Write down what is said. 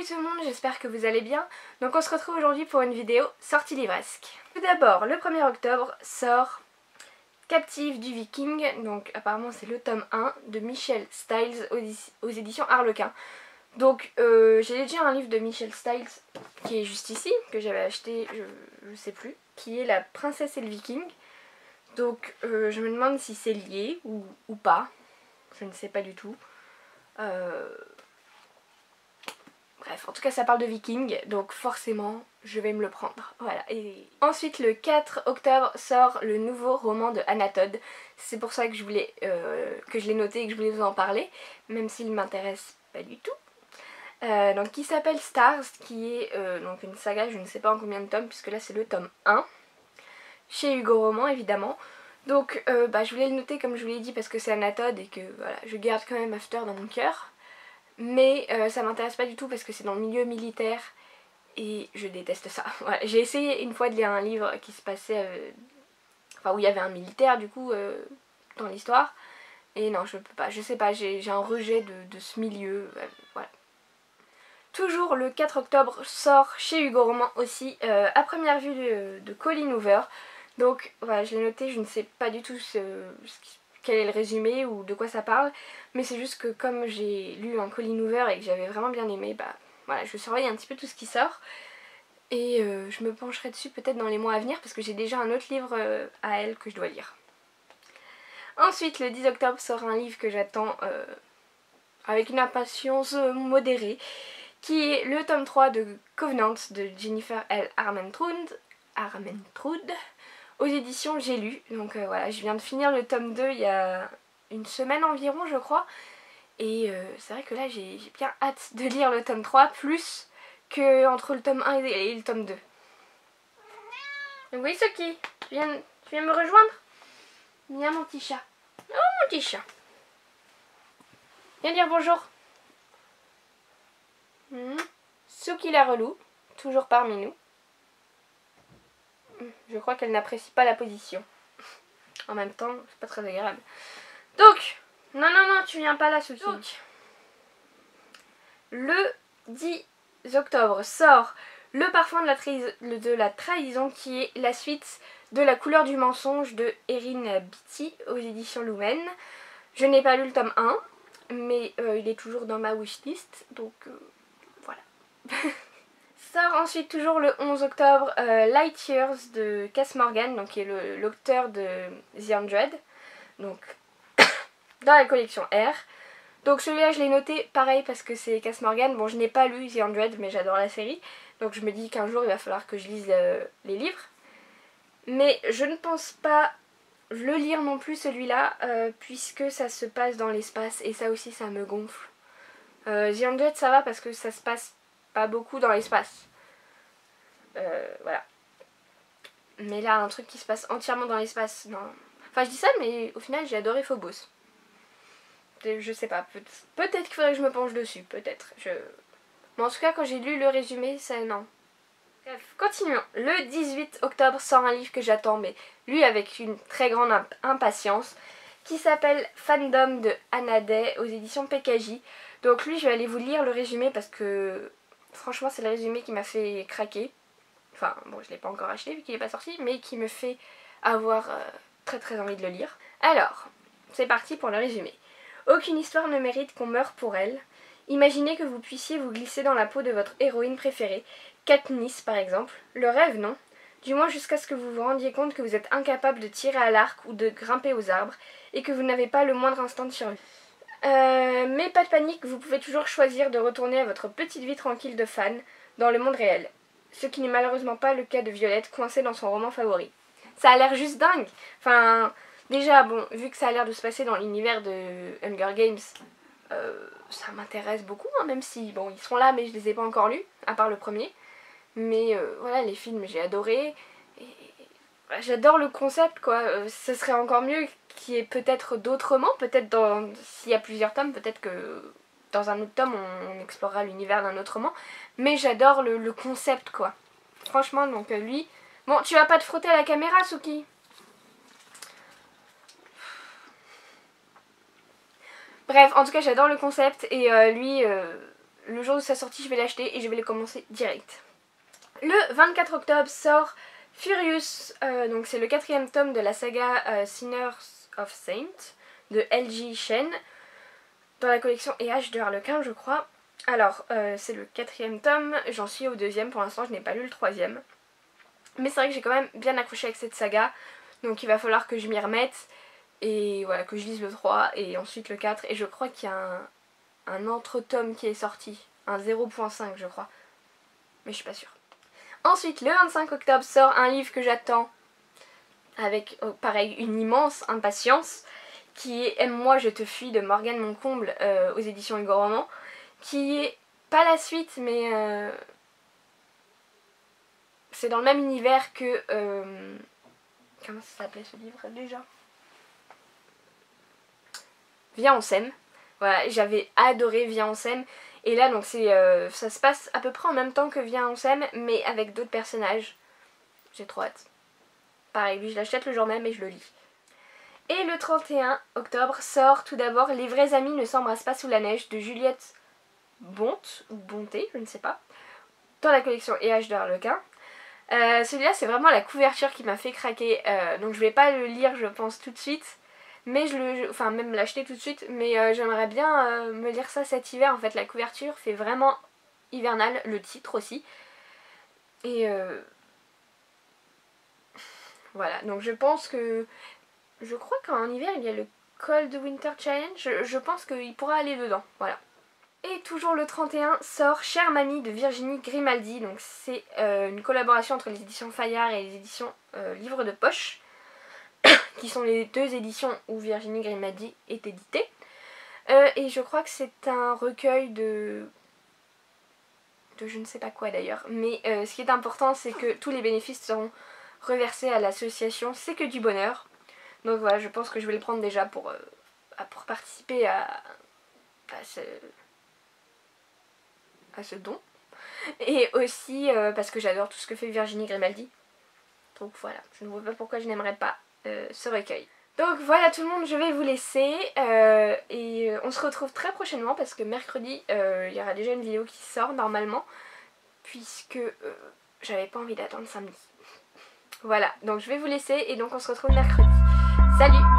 tout le monde, j'espère que vous allez bien. Donc on se retrouve aujourd'hui pour une vidéo sortie livresque. Tout d'abord, le 1er octobre sort Captive du Viking, donc apparemment c'est le tome 1 de Michel Styles aux éditions Harlequin. Donc j'ai déjà un livre de Michel Styles qui est juste ici, que j'avais acheté, je sais plus, qui est La Princesse et le Viking. Donc je me demande si c'est lié ou pas, je ne sais pas du tout. Bref, en tout cas ça parle de Viking, donc forcément je vais me le prendre. Voilà. Et ensuite le 4 octobre sort le nouveau roman de Anna Todd. C'est pour ça que je voulais que je l'ai noté et que je voulais vous en parler, même s'il ne m'intéresse pas du tout. Donc qui s'appelle Stars, qui est donc une saga, je ne sais pas en combien de tomes, puisque là c'est le tome 1, chez Hugo Roman évidemment. Donc je voulais le noter comme je vous l'ai dit parce que c'est Anna Todd et que voilà, je garde quand même After dans mon cœur. Mais ça m'intéresse pas du tout parce que c'est dans le milieu militaire et je déteste ça. Voilà. J'ai essayé une fois de lire un livre qui se passait, enfin où il y avait un militaire du coup dans l'histoire. Et non, je peux pas, je sais pas, j'ai un rejet de ce milieu, voilà. Toujours le 4 octobre sort chez Hugo Roman aussi À première vue de Colleen Hoover. Donc voilà, je l'ai noté, je ne sais pas du tout quel est le résumé ou de quoi ça parle, mais c'est juste que comme j'ai lu un Colleen Hoover et que j'avais vraiment bien aimé, voilà, je surveille un petit peu tout ce qui sort et je me pencherai dessus peut-être dans les mois à venir parce que j'ai déjà un autre livre à elle que je dois lire. Ensuite le 10 octobre sort un livre que j'attends avec une impatience modérée, qui est le tome 3 de Covenant de Jennifer L. Armentrout aux éditions J'ai lu. Donc voilà, je viens de finir le tome 2 il y a une semaine environ je crois. Et c'est vrai que là j'ai bien hâte de lire le tome 3 plus que entre le tome 1 et le tome 2. Donc oui Soki, tu viens me rejoindre? Viens mon petit chat. Oh mon petit chat. Viens dire bonjour. Soki la relou, toujours parmi nous. Je crois qu'elle n'apprécie pas la position. En même temps, c'est pas très agréable. Donc, non, tu viens pas là, Soki. Donc, le 10 octobre sort Le parfum de la trahison, qui est la suite de La couleur du mensonge de Erin Beatty aux éditions Lumen. Je n'ai pas lu le tome 1, mais il est toujours dans ma wishlist, donc voilà. Sort ensuite toujours le 11 octobre Light Years de Cass Morgan, donc qui est l'auteur de The Hundred, donc dans la collection R. Donc celui-là je l'ai noté pareil parce que c'est Cass Morgan. Bon, je n'ai pas lu The Hundred mais j'adore la série, donc je me dis qu'un jour il va falloir que je lise les livres. Mais je ne pense pas le lire non plus celui-là puisque ça se passe dans l'espace et ça aussi ça me gonfle. The Hundred ça va parce que ça se passe pas beaucoup dans l'espace. Voilà. Mais là, un truc qui se passe entièrement dans l'espace, non. Enfin, je dis ça, mais au final, j'ai adoré Phobos. Je sais pas, peut-être qu'il faudrait que je me penche dessus, peut-être. Mais en tout cas, quand j'ai lu le résumé, ça, non. Bref, continuons. Le 18 octobre sort un livre que j'attends, mais lui avec une très grande impatience, qui s'appelle Fandom de Anna Day aux éditions PKJ. Donc lui, je vais aller vous lire le résumé parce que franchement, c'est le résumé qui m'a fait craquer. Enfin, bon, je ne l'ai pas encore acheté vu qu'il n'est pas sorti, mais qui me fait avoir très envie de le lire. Alors, c'est parti pour le résumé. Aucune histoire ne mérite qu'on meure pour elle. Imaginez que vous puissiez vous glisser dans la peau de votre héroïne préférée, Katniss par exemple. Le rêve, non? Du moins jusqu'à ce que vous vous rendiez compte que vous êtes incapable de tirer à l'arc ou de grimper aux arbres, et que vous n'avez pas le moindre instant de survie. Mais pas de panique, vous pouvez toujours choisir de retourner à votre petite vie tranquille de fan dans le monde réel. Ce qui n'est malheureusement pas le cas de Violette, coincée dans son roman favori. Ça a l'air juste dingue. Enfin, déjà, bon, vu que ça a l'air de se passer dans l'univers de Hunger Games, ça m'intéresse beaucoup, hein, même si, bon, ils sont là, mais je les ai pas encore lus, à part le premier. Mais voilà, les films, j'ai adoré. J'adore le concept, quoi. Ce serait encore mieux qu'il y ait peut-être d'autres romans. Peut-être s'il y a plusieurs tomes, peut-être que dans un autre tome, on explorera l'univers d'un autre roman. Mais j'adore le concept, quoi. Franchement, donc lui... Bon, tu vas pas te frotter à la caméra, Suki? Bref, en tout cas, j'adore le concept. Et lui, le jour de sa sortie je vais l'acheter et je vais les commencer direct. Le 24 octobre sort Furious, donc c'est le 4e tome de la saga Sinners of Saint de L.J. Chen dans la collection EH de Harlequin je crois. Alors c'est le 4e tome, j'en suis au 2e pour l'instant, je n'ai pas lu le 3e. Mais c'est vrai que j'ai quand même bien accroché avec cette saga, donc il va falloir que je m'y remette et voilà, que je lise le 3 et ensuite le 4 et je crois qu'il y a un entre-tome qui est sorti, un 0.5 je crois, mais je suis pas sûre. Ensuite, le 25 octobre sort un livre que j'attends avec, pareil, une immense impatience, qui est Aime-moi, je te fuis de Morgane Moncomble aux éditions Hugo Roman, qui est pas la suite, mais c'est dans le même univers que... comment ça s'appelait ce livre déjà? Viens on s'aime. Voilà, j'avais adoré Viens on s'aime. Et là donc ça se passe à peu près en même temps que Viens on s'aime, mais avec d'autres personnages. J'ai trop hâte. Pareil, lui je l'achète le jour même et je le lis. Et le 31 octobre sort tout d'abord Les vrais amis ne s'embrassent pas sous la neige de Juliette Bonte, ou Bonté, je ne sais pas, dans la collection EH de Harlequin. Celui-là c'est vraiment la couverture qui m'a fait craquer, donc je vais pas le lire je pense tout de suite. Mais enfin même l'acheter tout de suite, mais j'aimerais bien me lire ça cet hiver. En fait la couverture fait vraiment hivernal, le titre aussi. Et voilà, donc je pense que... Je crois qu'en hiver il y a le Cold Winter Challenge, je pense qu'il pourra aller dedans, voilà. Et toujours le 31 sort Chère Mamie de Virginie Grimaldi, donc c'est une collaboration entre les éditions Fayard et les éditions Livre de Poche, qui sont les deux éditions où Virginie Grimaldi est éditée. Et je crois que c'est un recueil de je ne sais pas quoi d'ailleurs. Mais ce qui est important c'est que tous les bénéfices seront reversés à l'association C'est que du bonheur. Donc voilà, je pense que je vais le prendre déjà pour participer à ce don. Et aussi parce que j'adore tout ce que fait Virginie Grimaldi. Donc voilà, je ne vois pas pourquoi je n'aimerais pas ce recueil. Donc voilà tout le monde, je vais vous laisser et on se retrouve très prochainement parce que mercredi il y aura déjà une vidéo qui sort normalement puisque j'avais pas envie d'attendre samedi. Voilà, donc je vais vous laisser et donc on se retrouve mercredi. Salut!